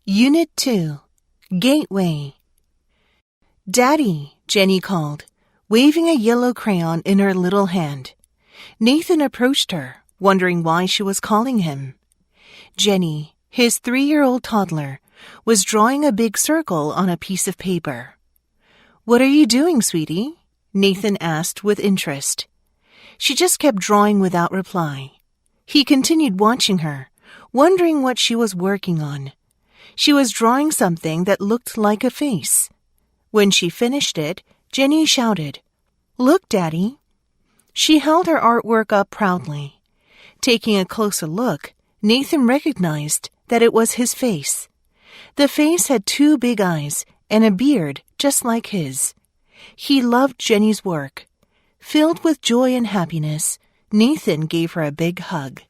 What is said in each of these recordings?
Unit 2, Gateway. Daddy, Jenny called, waving a yellow crayon in her little hand. Nathan approached her, wondering why she was calling him. Jenny, his 3-year-old toddler, was drawing a big circle on a piece of paper. "What are you doing, sweetie?" Nathan asked with interest. She just kept drawing without reply. He continued watching her, wondering what she was working on. She was drawing something that looked like a face. When she finished it, Jenny shouted, "Look, Daddy." She held her artwork up proudly. Taking a closer look, Nathan recognized that it was his face. The face had 2 big eyes and a beard just like his. He loved Jenny's work. Filled with joy and happiness, Nathan gave her a big hug.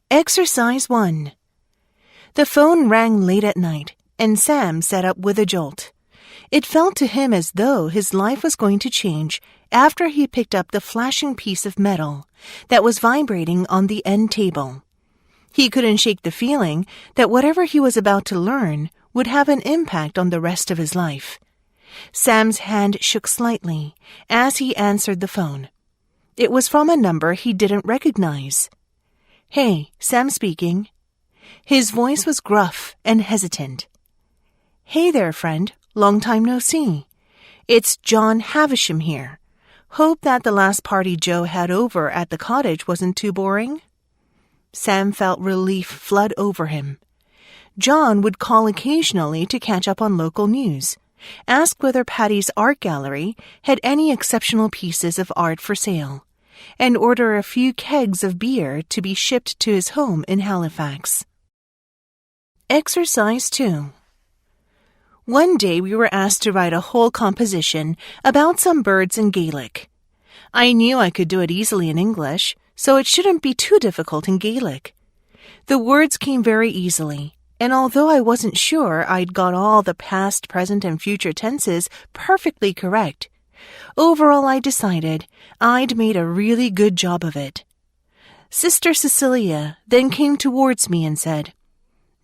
Exercise 1. The phone rang late at night, and Sam sat up with a jolt. It felt to him as though his life was going to change after he picked up the flashing piece of metal that was vibrating on the end table. He couldn't shake the feeling that whatever he was about to learn would have an impact on the rest of his life. Sam's hand shook slightly as he answered the phone. It was from a number he didn't recognize. "Hey, Sam speaking." His voice was gruff and hesitant. "Hey there, friend. Long time no see. It's John Havisham here. Hope that the last party Joe had over at the cottage wasn't too boring?" Sam felt relief flood over him. John would call occasionally to catch up on local news, ask whether Patty's art gallery had any exceptional pieces of art for sale, and order a few kegs of beer to be shipped to his home in Halifax. Exercise 2. One day we were asked to write a whole composition about some birds in Gaelic. I knew I could do it easily in English, so it shouldn't be too difficult in Gaelic. The words came very easily, and although I wasn't sure I'd got all the past, present, and future tenses perfectly correct, overall I decided I'd made a really good job of it. Sister Cecilia then came towards me and said,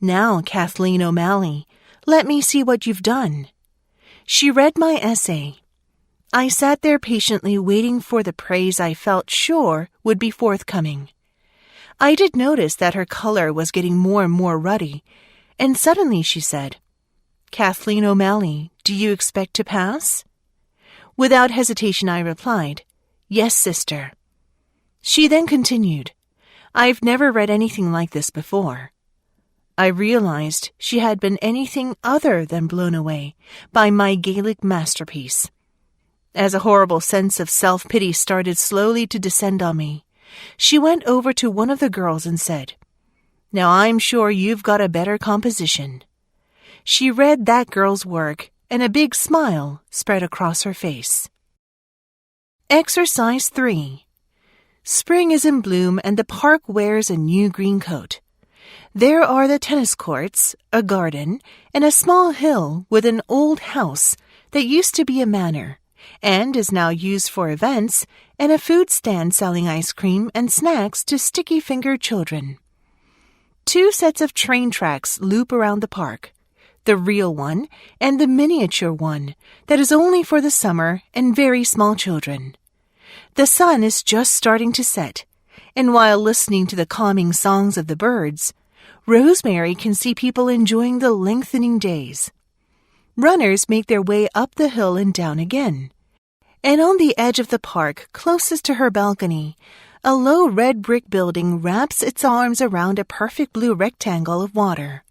"Now, Kathleen O'Malley, let me see what you've done." She read my essay. I sat there patiently waiting for the praise I felt sure would be forthcoming. I did notice that her color was getting more and more ruddy, and suddenly she said, "Kathleen O'Malley, do you expect to pass?" Without hesitation I replied, "Yes, sister." She then continued, "I've never read anything like this before." I realized she had been anything other than blown away by my Gaelic masterpiece. As a horrible sense of self-pity started slowly to descend on me, she went over to one of the girls and said, "Now I'm sure you've got a better composition." She read that girl's work, and a big smile spread across her face. Exercise 3. Spring is in bloom and the park wears a new green coat. There are the tennis courts, a garden, and a small hill with an old house that used to be a manor and is now used for events, and a food stand selling ice cream and snacks to sticky-fingered children. 2 sets of train tracks loop around the park, the real one and the miniature one that is only for the summer and very small children. The sun is just starting to set, and while listening to the calming songs of the birds, Rosemary can see people enjoying the lengthening days. Runners make their way up the hill and down again. And on the edge of the park, closest to her balcony, a low red brick building wraps its arms around a perfect blue rectangle of water.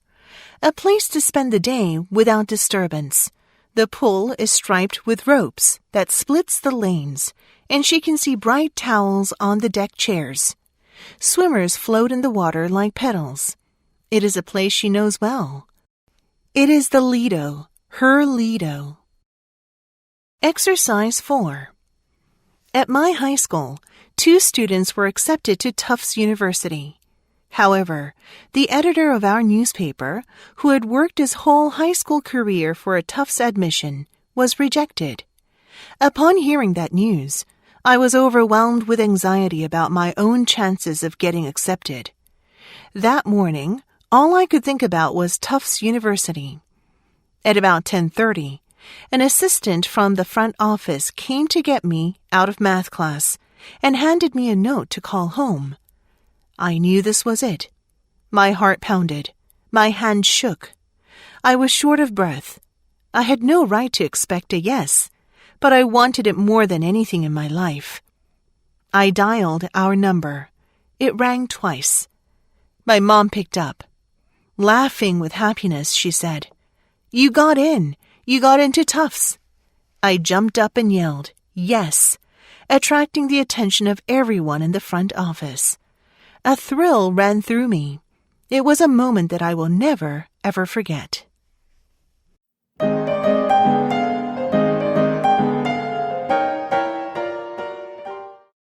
A place to spend the day without disturbance. The pool is striped with ropes that splits the lanes, and she can see bright towels on the deck chairs. Swimmers float in the water like petals. It is a place she knows well. It is the Lido, her Lido. Exercise 4. At my high school, 2 students were accepted to Tufts University. However, the editor of our newspaper, who had worked his whole high school career for a Tufts admission, was rejected. Upon hearing that news, I was overwhelmed with anxiety about my own chances of getting accepted. That morning, All I could think about was Tufts University. At about 10:30, an assistant from the front office came to get me out of math class and handed me a note to call home. I knew this was it. My heart pounded. My hand shook. I was short of breath. I had no right to expect a yes, but I wanted it more than anything in my life. I dialed our number. It rang twice. My mom picked up. Laughing with happiness, she said, "You got in. You got into Tufts." I jumped up and yelled, "Yes," attracting the attention of everyone in the front office. A thrill ran through me. It was a moment that I will never, ever forget.